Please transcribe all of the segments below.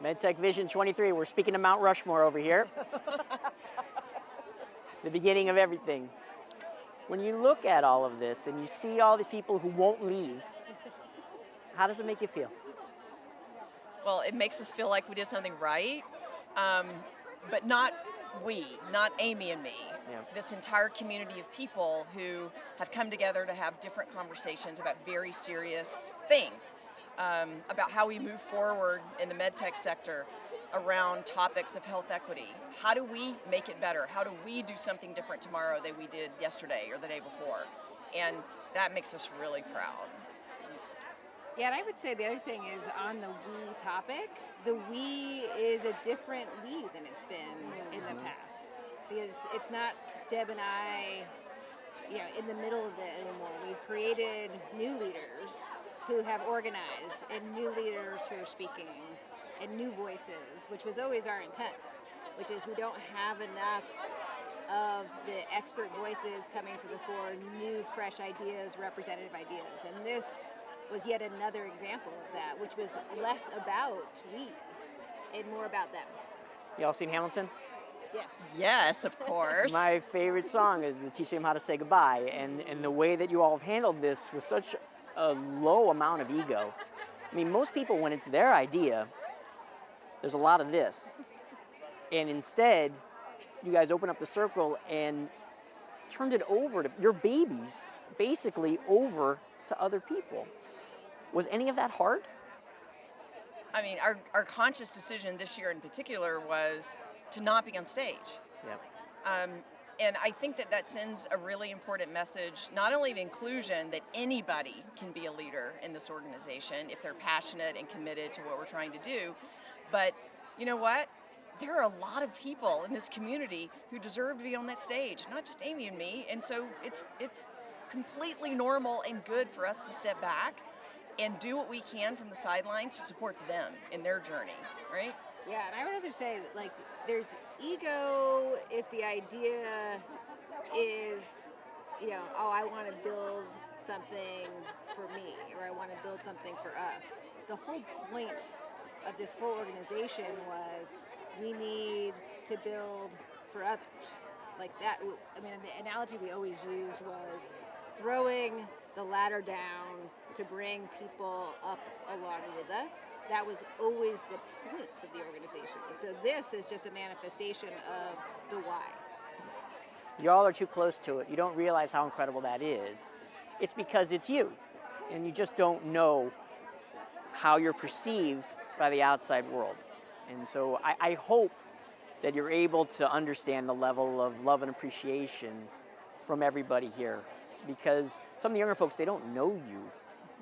MedtechVISION 23, we're speaking to Mount Rushmore over here. The beginning of everything. When you look at all of this and you see all the people who won't leave, how does it make you feel? Well, it makes us feel like we did something right, but not Amy and me. Yeah. This entire community of people who have come together to have different conversations about very serious things, about how we move forward in the medtech sector around topics of health equity. How do we make it better? How do we do something different tomorrow than we did yesterday or the day before? And that makes us really proud. Yeah, and I would say the other thing is on the we topic, the we is a different we than it's been in the past. Because it's not Deb and I, in the middle of it anymore. We've created new leaders who have organized, and new leaders who are speaking, and new voices, which was always our intent, which is we don't have enough of the expert voices coming to the fore, new, fresh ideas, representative ideas. And this was yet another example of that, which was less about we and more about them. Y'all seen Hamilton? Yeah. Yes, of course. My favorite song is Teaching Them How to Say Goodbye, and the way that you all have handled this with such a low amount of ego. I mean, most people, when it's their idea, there's a lot of this. And instead, you guys open up the circle and turned it over to your babies, basically over to other people. Was any of that hard? I mean, our conscious decision this year in particular was to not be on stage. Yeah. And I think that sends a really important message, not only of inclusion, that anybody can be a leader in this organization if they're passionate and committed to what we're trying to do, but you know what? There are a lot of people in this community who deserve to be on that stage, not just Amy and me, and so it's completely normal and good for us to step back and do what we can from the sidelines to support them in their journey, right? Yeah, and I would rather say, there's ego if the idea is, I want to build something for me, or I want to build something for us. The whole point of this whole organization was we need to build for others. Like that, the analogy we always used was throwing the ladder down to bring people up along with us. That was always the point of the organization. So this is just a manifestation of the why. Y'all are too close to it. You don't realize how incredible that is. It's because it's you, and you just don't know how you're perceived by the outside world. And so I hope that you're able to understand the level of love and appreciation from everybody here, because some of the younger folks, they don't know you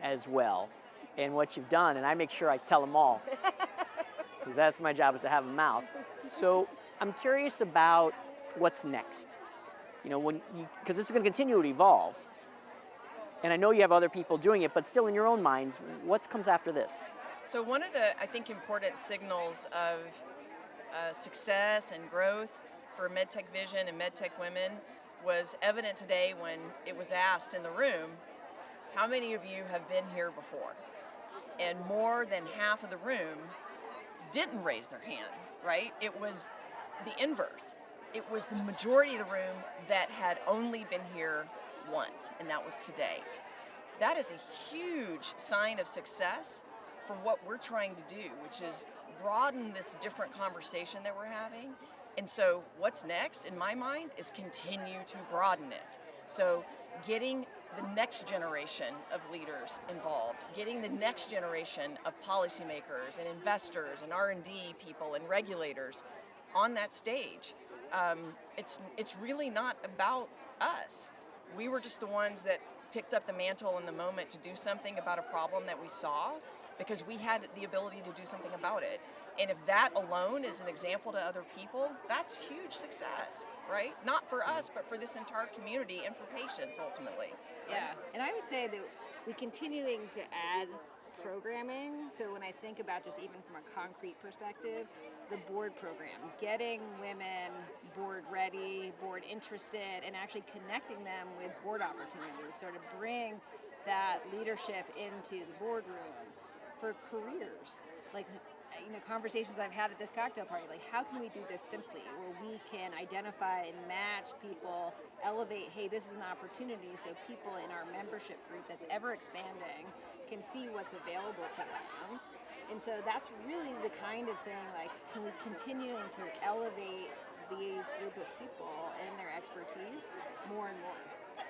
as well and what you've done, and I make sure I tell them all, because that's my job, is to have a mouth. So I'm curious about what's next. Because this is going to continue to evolve, and I know you have other people doing it, but still in your own minds, what comes after this? So one of the, I think, important signals of success and growth for MedtechVISION and MedTech Women was evident today when it was asked in the room, how many of you have been here before? And more than half of the room didn't raise their hand, right? It was the inverse. It was the majority of the room that had only been here once, and that was today. That is a huge sign of success for what we're trying to do, which is broaden this different conversation that we're having. And so what's next, in my mind, is continue to broaden it. So getting the next generation of leaders involved, getting the next generation of policymakers and investors and R&D people and regulators on that stage. It's really not about us. We were just the ones that picked up the mantle in the moment to do something about a problem that we saw, because we had the ability to do something about it. And if that alone is an example to other people, that's huge success, right? Not for us, but for this entire community and for patients ultimately. Yeah, and I would say that we're continuing to add programming. So when I think about just even from a concrete perspective, the board program, getting women board ready, board interested, and actually connecting them with board opportunities, sort of bring that leadership into the boardroom for careers. Like, conversations I've had at this cocktail party, like, how can we do this simply, where we can identify and match people, elevate, hey, this is an opportunity, so people in our membership group that's ever expanding can see what's available to them. And so that's really the kind of thing, like, can we continue to elevate these group of people and their expertise more and more?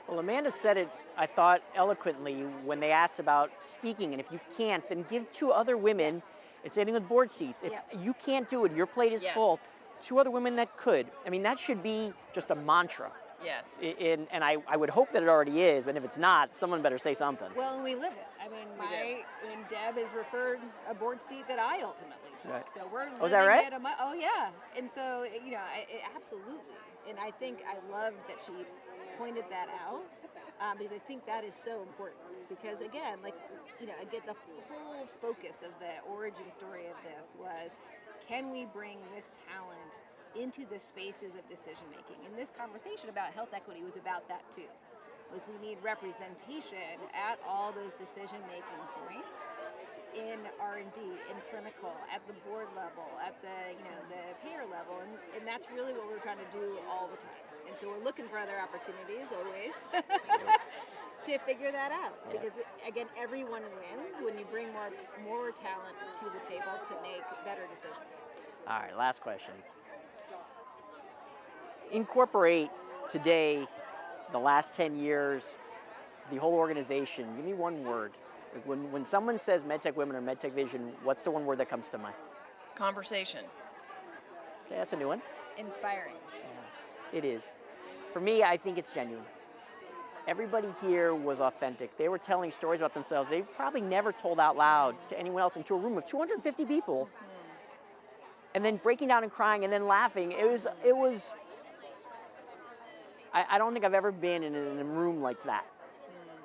Well, Amanda said it, I thought, eloquently when they asked about speaking, and if you can't, then give 2 other women, and same thing with board seats. If you can't do it, your plate is full, 2 other women that could. I mean, that should be just a mantra. Yes. And I would hope that it already is, but if it's not, someone better say something. Well, and we live it. I mean, Deb has referred a board seat that I ultimately took. Right. So we're Oh, is that right? Oh, yeah. And so, absolutely. And I think I love that she pointed that out, because I think that is so important. Because again, the whole focus of the origin story of this was, can we bring this talent into the spaces of decision making? And this conversation about health equity was about that too. Was we need representation at all those decision making points, in R&D, in clinical, at the board level, at the the payer level, and that's really what we're trying to do all the time. And so we're looking for other opportunities always to figure that out, because again, everyone wins when you bring more talent to the table to make better decisions. All right, last question. Incorporate today, the last 10 years, the whole organization. Give me one word. Like when someone says MedTech Women or MedtechVISION, what's the one word that comes to mind? Conversation. Okay, that's a new one. Inspiring. Yeah, it is. For me, I think it's genuine. Everybody here was authentic. They were telling stories about themselves they probably never told out loud to anyone else, into a room of 250 people, and then breaking down and crying and then laughing. It was. I don't think I've ever been in a room like that,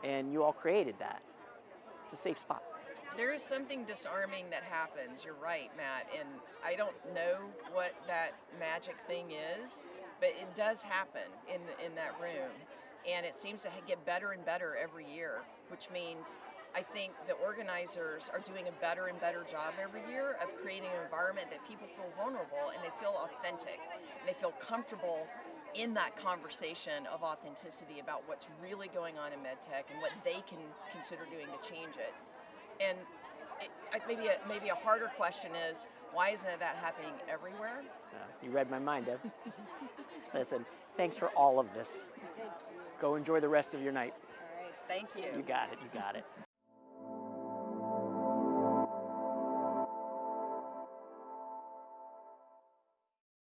and you all created that. It's a safe spot. There is something disarming that happens. You're right, Matt, and I don't know what that magic thing is, but it does happen in that room, and it seems to get better and better every year, which means I think the organizers are doing a better and better job every year of creating an environment that people feel vulnerable and they feel authentic, and they feel comfortable in that conversation of authenticity about what's really going on in medtech and what they can consider doing to change it. And maybe a harder question is, why isn't that happening everywhere? You read my mind, Deb. Listen, thanks for all of this. Thank you. Go enjoy the rest of your night. All right. Thank you. You got it.